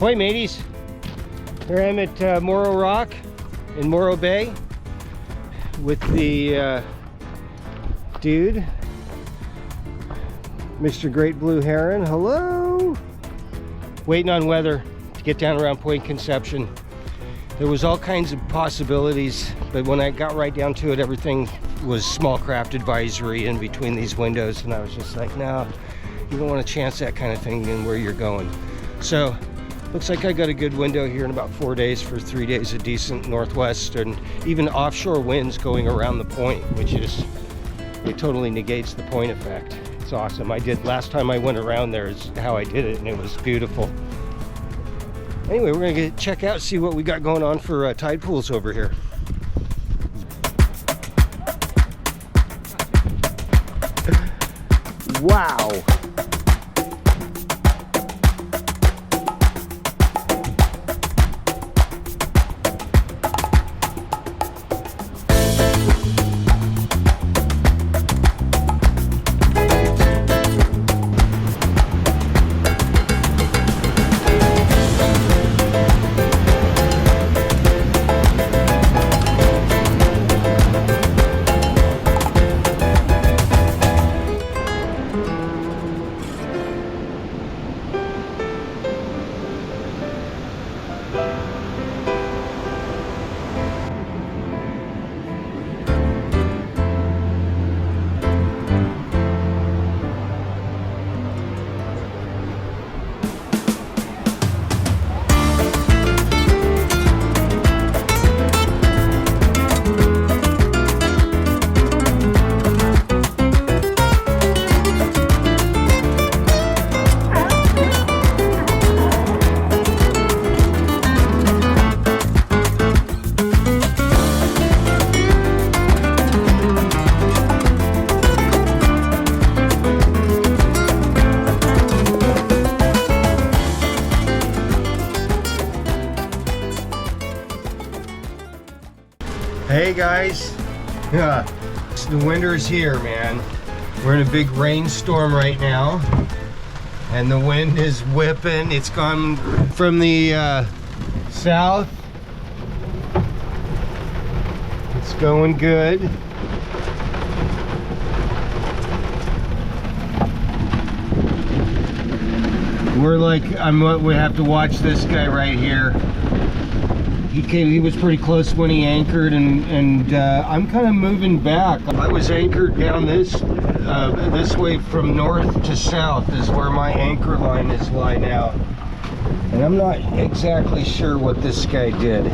Ahoy, mateys. Here I am at Morro Rock in Morro Bay with the dude, Mr. Great Blue Heron. Hello. Waiting on weather to get down around Point Conception. There was all kinds of possibilities, but when I got right down to it, everything was small craft advisory in between these windows, and I was just like, no, you don't want to chance that kind of thing in where you're going. So looks like I got a good window here in about 4 days for 3 days of decent northwest and even offshore winds going around the point, which is, it totally negates the point effect. It's awesome. I did, last time I went around there is how I did it, and it was beautiful. Anyway, we're gonna check out, see what we got going on for tide pools over here. Wow. Hey guys, yeah, the winter's here, man. We're in a big rainstorm right now, and the wind is whipping. It's gone from the south. It's going good. We're like, we have to watch this guy right here. He was pretty close when he anchored, and I'm kind of moving back. I was anchored down this way from north to south is where my anchor line is lying out. And I'm not exactly sure what this guy did.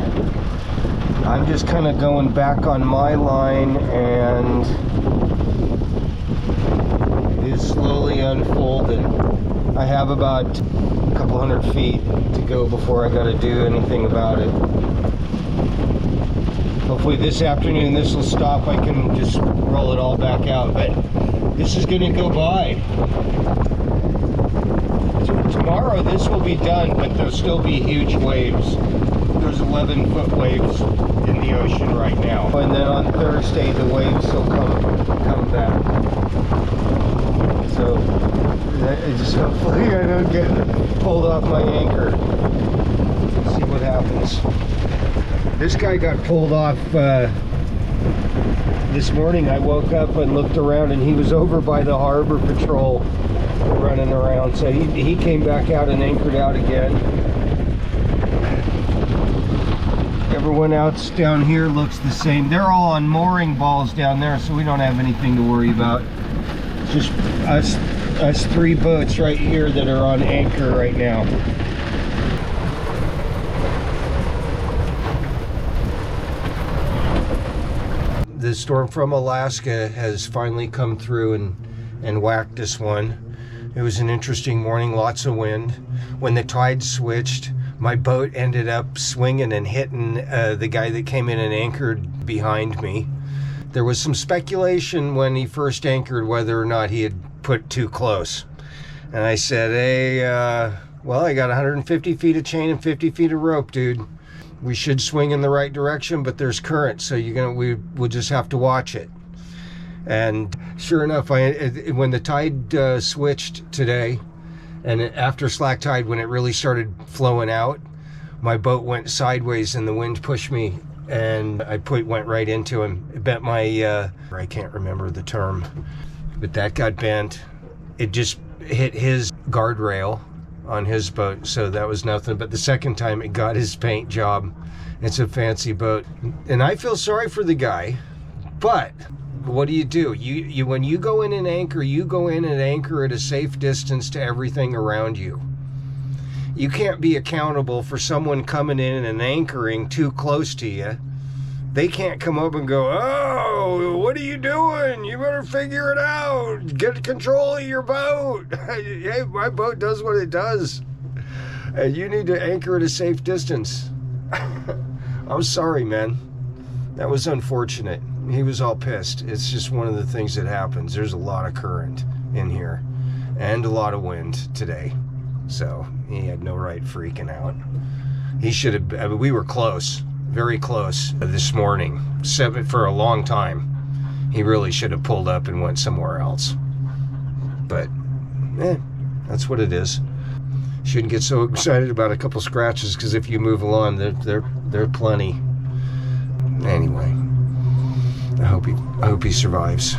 I'm just kind of going back on my line, and it's slowly unfolding. I have about a couple hundred feet to go before I got to do anything about it. Hopefully this afternoon this will stop. I can just roll it all back out, but this is going to go by. Tomorrow this will be done, but there'll still be huge waves. There's 11-foot waves in the ocean right now, and then on Thursday the waves will come back. So hopefully I don't get pulled off my anchor. Let's see what happens. This guy got pulled off this morning. I woke up and looked around, and he was over by the harbor patrol running around. So he came back out and anchored out again. Everyone else down here looks the same. They're all on mooring balls down there, so we don't have anything to worry about. It's just us three boats right here that are on anchor right now. The storm from Alaska has finally come through and whacked this one. It was an interesting morning, lots of wind. When the tide switched, my boat ended up swinging and hitting the guy that came in and anchored behind me. There was some speculation when he first anchored whether or not he had put too close. And I said, hey, well, I got 150 feet of chain and 50 feet of rope, dude. We should swing in the right direction, but there's current, so we'll just have to watch it. And sure enough, when the tide switched today, And after slack tide, when it really started flowing out, my boat went sideways and the wind pushed me, and I went right into him. It bent my, I can't remember the term, but that got bent. It just hit his guardrail on his boat, so that was nothing. But the second time it got his paint job. It's a fancy boat. And I feel sorry for the guy, but what do? You when you go in and anchor, you go in and anchor at a safe distance to everything around you. You can't be accountable for someone coming in and anchoring too close to you. They can't come up and go, "Oh, what are you doing? You better figure it out. Get control of your boat." Hey, my boat does what it does, and you need to anchor at a safe distance. I'm sorry, man. That was unfortunate. He was all pissed. It's just one of the things that happens. There's a lot of current in here and a lot of wind today. So he had no right freaking out. He should have, I mean, we were close, very close this morning, for a long time. He really should have pulled up and went somewhere else. But, that's what it is. Shouldn't get so excited about a couple scratches, because if you move along, there are plenty. Anyway, I hope he survives.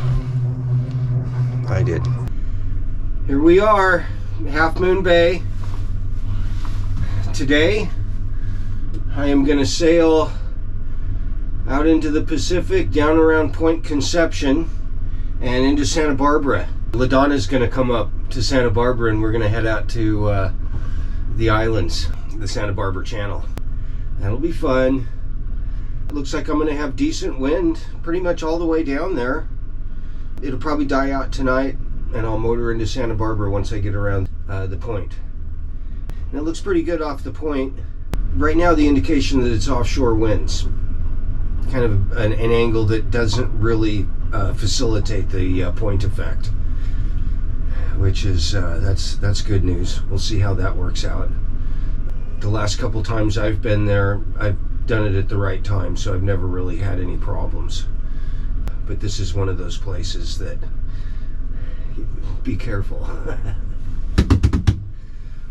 I did. Here we are, Half Moon Bay. Today, I am going to sail out into the Pacific, down around Point Conception, and into Santa Barbara. LaDonna's going to come up to Santa Barbara, and we're going to head out to the islands, the Santa Barbara Channel. That'll be fun. It looks like I'm going to have decent wind pretty much all the way down there. It'll probably die out tonight, and I'll motor into Santa Barbara once I get around the point. And it looks pretty good off the point. Right now, the indication that it's offshore winds, kind of an angle that doesn't really facilitate the point effect, which is that's good news. We'll see how that works out. The last couple times I've been there, I've done it at the right time, so I've never really had any problems. But this is one of those places that, be careful.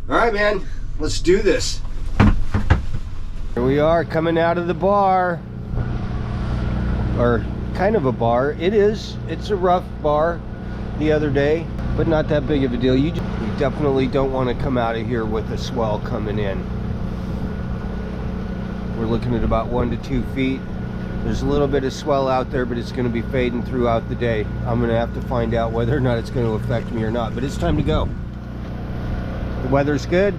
All right, man, let's do this. Here we are, coming out of the bar, or kind of a bar. It's a rough bar the other day, but not that big of a deal. You definitely don't want to come out of here with a swell coming in. We're looking at about 1 to 2 feet. There's a little bit of swell out there, but it's going to be fading throughout the day. I'm going to have to find out whether or not it's going to affect me or not, but it's time to go. The weather's good.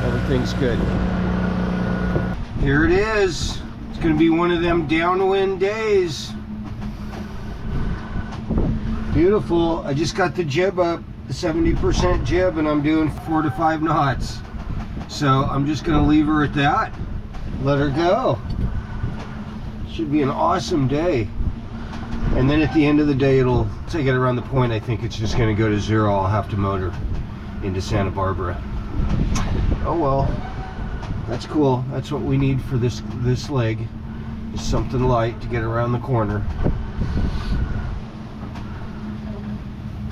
Everything's good. Here it is. It's going to be one of them downwind days. Beautiful. I just got the jib up, the 70% jib, and I'm doing 4 to 5 knots. So I'm just going to leave her at that. Let her go. Should be an awesome day. And then at the end of the day, once I get around the point, I think it's just going to go to 0. I'll have to motor into Santa Barbara. Oh well, that's cool. That's what we need for this leg. Just something light to get around the corner.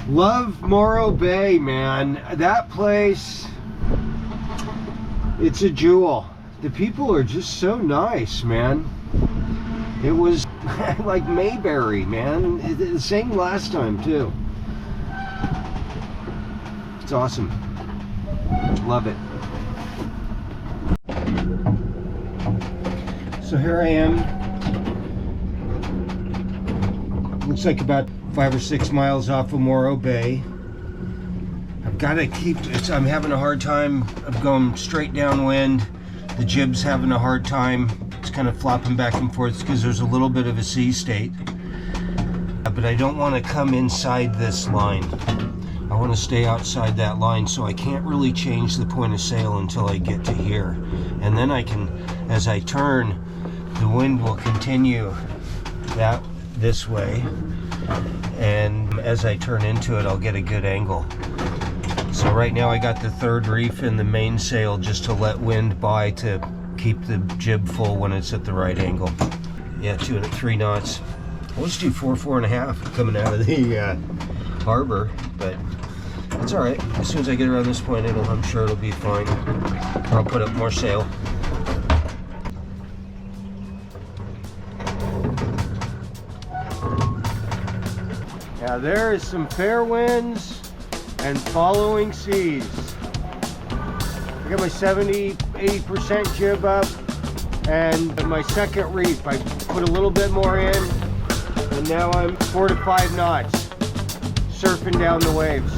Love Morro Bay, man. That place, it's a jewel. The people are just so nice, man. It was like Mayberry, man. The same last time too. It's awesome. Love it. So here I am. Looks like about 5 or 6 miles off of Morro Bay. I've got to keep, I'm having a hard time of going straight downwind. The jib's having a hard time. It's kind of flopping back and forth because there's a little bit of a sea state. But I don't want to come inside this line. I want to stay outside that line, so I can't really change the point of sail until I get to here. And then I can, as I turn, the wind will continue this way. And as I turn into it, I'll get a good angle. So right now I got the third reef in the mainsail just to let wind by to keep the jib full when it's at the right angle. Yeah, 2 and 3 knots. Let's do 4, 4.5 coming out of the Barbara, but it's all right. As soon as I get around this point, I'm sure it'll be fine. I'll put up more sail. Now there is some fair winds and following seas. I got my 70-80% jib up, and my second reef I put a little bit more in, and now I'm 4 to 5 knots surfing down the waves.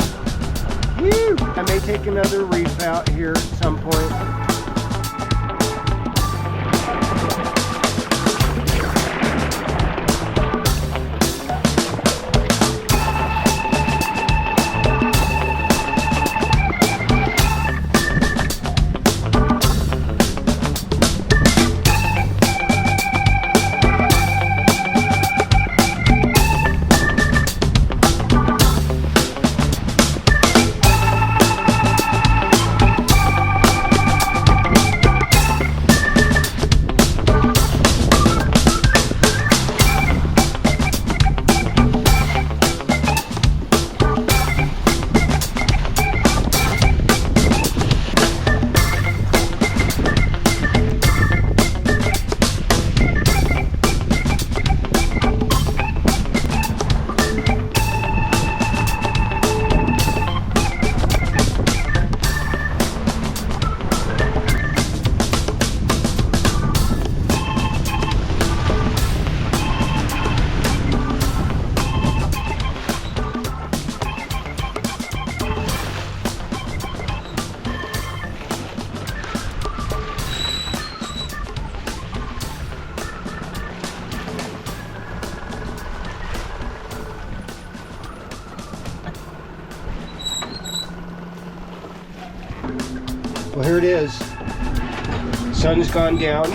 Woo! I may take another reef out here at some point. Well, here it is. Sun's gone down.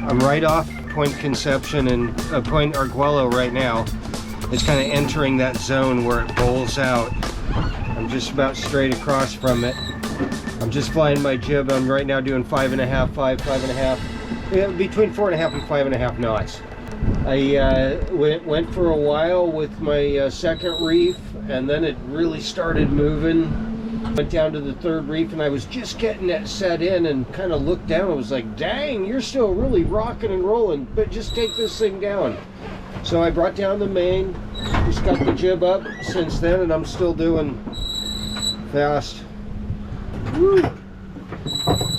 I'm right off Point Conception and Point Arguello right now. It's kind of entering that zone where it bowls out. I'm just about straight across from it. I'm just flying my jib. I'm right now doing 5.5, 5.5, yeah, between 4.5 and 5.5 knots. I went for a while with my second reef, and then it really started moving. Went down to the third reef, and I was just getting that set in and kind of looked down. I was like, dang, you're still really rocking and rolling, but just take this thing down. So I brought down the main, just got the jib up since then, and I'm still doing fast. Woo.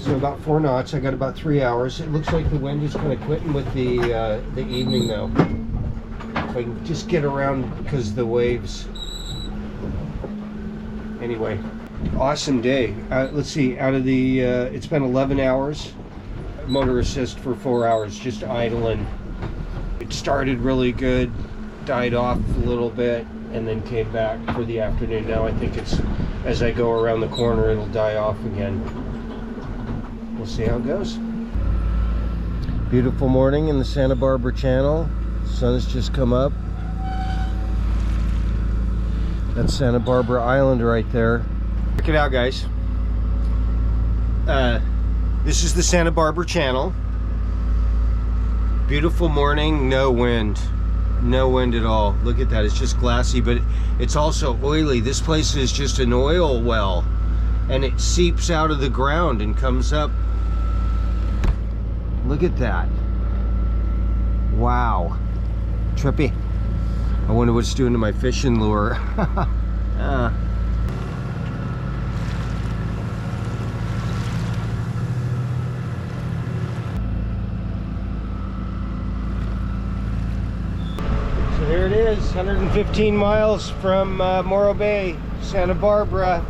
So about 4 knots. I got about 3 hours. It looks like the wind is kind of quitting with the evening though. If I can just get around because the waves. Anyway, awesome day. Let's see, out of the it's been 11 hours. Motor assist for 4 hours, just idling. It started really good, died off a little bit, and then came back for the afternoon. Now I think it's, as I go around the corner, it'll die off again. We'll see how it goes. Beautiful morning in the Santa Barbara Channel. Sun has just come up. That's Santa Barbara Island right there. Check it out, guys. This is the Santa Barbara Channel. Beautiful morning, no wind. No wind at all. Look at that, it's just glassy, but it's also oily. This place is just an oil well, and it seeps out of the ground and comes up. Look at that. Wow. Trippy. I wonder what it's doing to my fishing lure. So there it is, 115 miles from Morro Bay, Santa Barbara.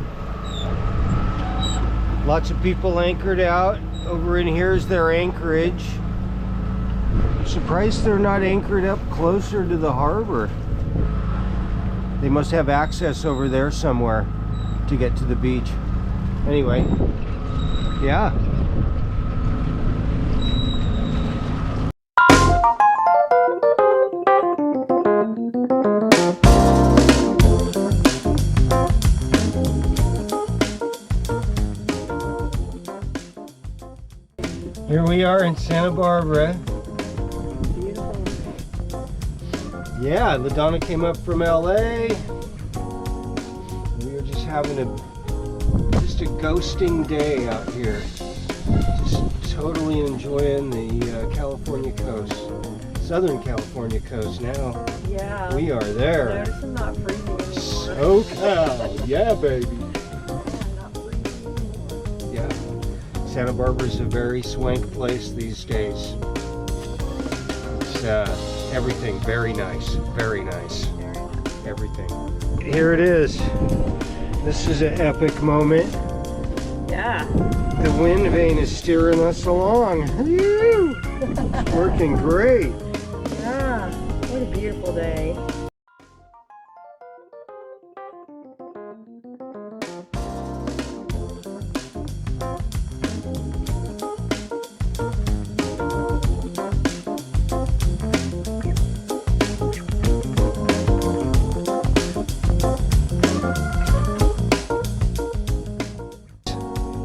Lots of people anchored out. Over in here is their anchorage. I'm surprised they're not anchored up closer to the harbor. They must have access over there somewhere to get to the beach. Anyway, yeah. Here we are in Santa Barbara. Beautiful. Yeah, LaDonna came up from LA. having just a ghosting day out here. Just totally enjoying the California coast. Southern California coast now. Yeah. We are there. Notice I'm not freezing anymore. SoCal, yeah, baby. I'm not freezing anymore. Yeah. Santa Barbara's a very swank place these days. It's everything very nice. Very nice. Everything. Here it is. This is an epic moment. Yeah. The wind vane is steering us along. Woo! It's working great. Yeah. What a beautiful day.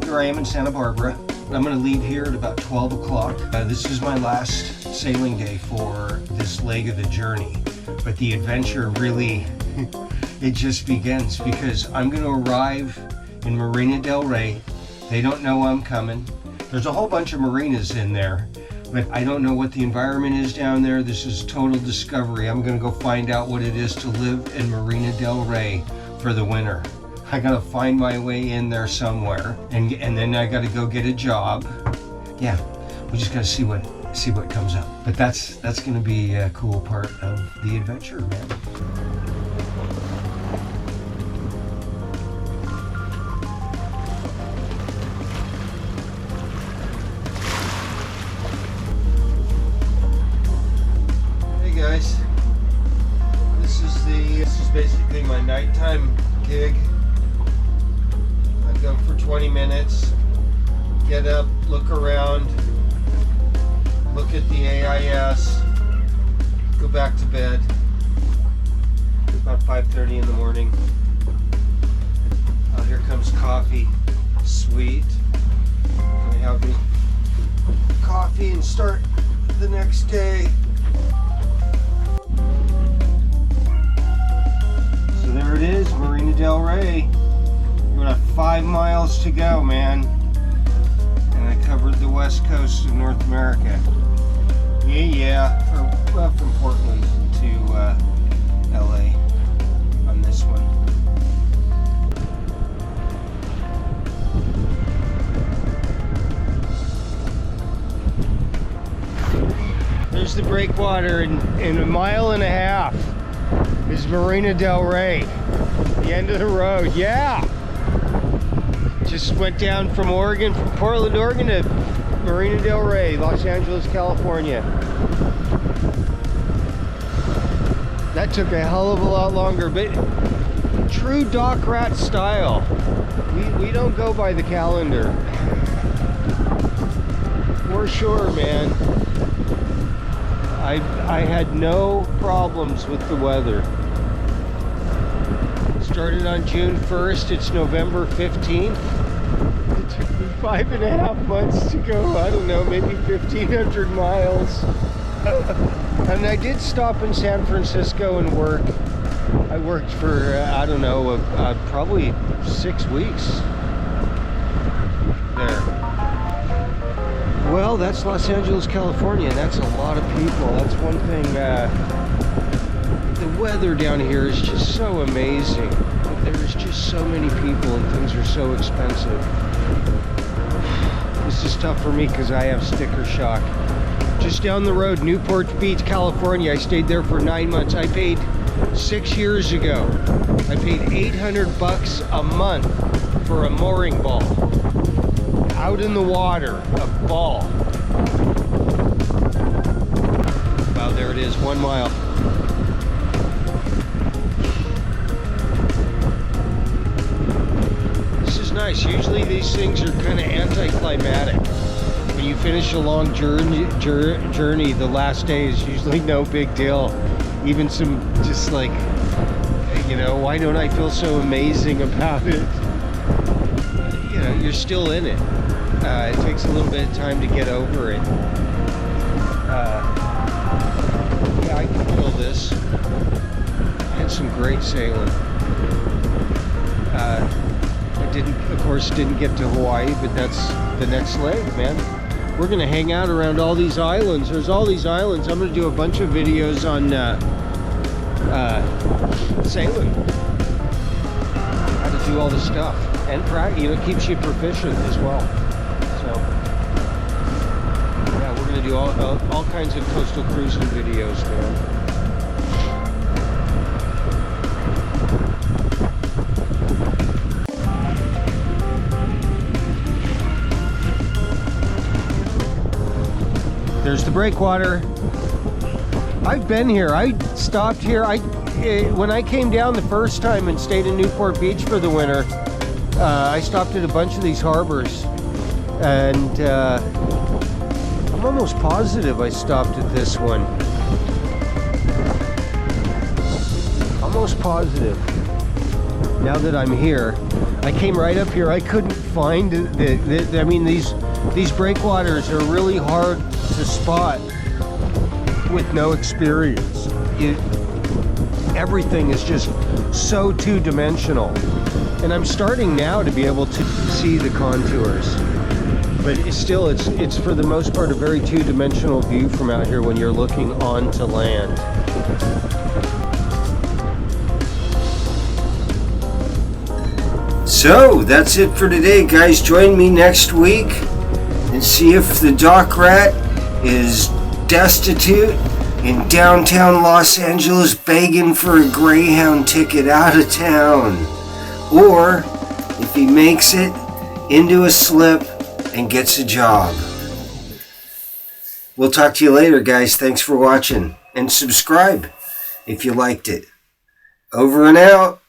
Here I am in Santa Barbara. I'm going to leave here at about 12 o'clock. This is my last sailing day for this leg of the journey. But the adventure really, it just begins, because I'm going to arrive in Marina Del Rey. They don't know I'm coming. There's a whole bunch of marinas in there, but I don't know what the environment is down there. This is total discovery. I'm going to go find out what it is to live in Marina Del Rey for the winter. I gotta find my way in there somewhere, and then I gotta go get a job. Yeah, we just gotta see what comes up. But that's gonna be a cool part of the adventure, man. Hey guys, this is basically my nighttime gig. Go for 20 minutes, get up, look around, look at the AIS, go back to bed. It's about 5:30 in the morning. Here comes coffee. Sweet. Gonna have me coffee and start the next day. So there it is, Marina Del Rey. We're at 5 miles to go, man. And I covered the west coast of North America. From Portland to LA on this one. There's the breakwater in a mile and a half is Marina Del Rey. The end of the road, yeah. Just went down from Portland, Oregon to Marina Del Rey, Los Angeles, California. That took a hell of a lot longer, but true dock rat style. We don't go by the calendar. For sure, man. I had no problems with the weather. Started on June 1st, it's November 15th. It took me 5.5 months to go, I don't know, maybe 1,500 miles. And I did stop in San Francisco and work. I worked for, I don't know, probably 6 weeks there. Well, that's Los Angeles, California, and that's a lot of people. That's one thing. The weather down here is just so amazing. There's just so many people and things are so expensive. This is tough for me because I have sticker shock. Just down the road, Newport Beach, California. I stayed there for 9 months. I paid 6 years ago. I paid $800 a month for a mooring ball. Out in the water, a ball. Wow, there it is, 1 mile. This is nice. Usually these things are kind of anticlimactic. When you finish a long journey, the last day is usually no big deal. Even some, just like, you know, why don't I feel so amazing about it? You know, you're still in it. It takes a little bit of time to get over it. Yeah, I can feel this. I had some great sailing. course, didn't get to Hawaii, but that's the next leg, man. We're gonna hang out around all these islands. There's all these islands. I'm gonna do a bunch of videos on sailing, how to do all the stuff, and it keeps you proficient as well. So yeah, we're gonna do all kinds of coastal cruising videos, man. There's the breakwater. I've been here. I stopped here. When I came down the first time and stayed in Newport Beach for the winter, I stopped at a bunch of these harbors, and I'm almost positive I stopped at this one. Almost positive. Now that I'm here, I came right up here. I couldn't find I mean, these breakwaters are really hard to spot with no experience. Everything is just so two-dimensional, and I'm starting now to be able to see the contours, but it's for the most part a very two-dimensional view from out here when you're looking onto land. So that's it for today, guys. Join me next week and see if the dock rat is destitute in downtown Los Angeles begging for a Greyhound ticket out of town, or if he makes it into a slip and gets a job. We'll talk to you later, guys. Thanks for watching, and subscribe if you liked it. Over and out.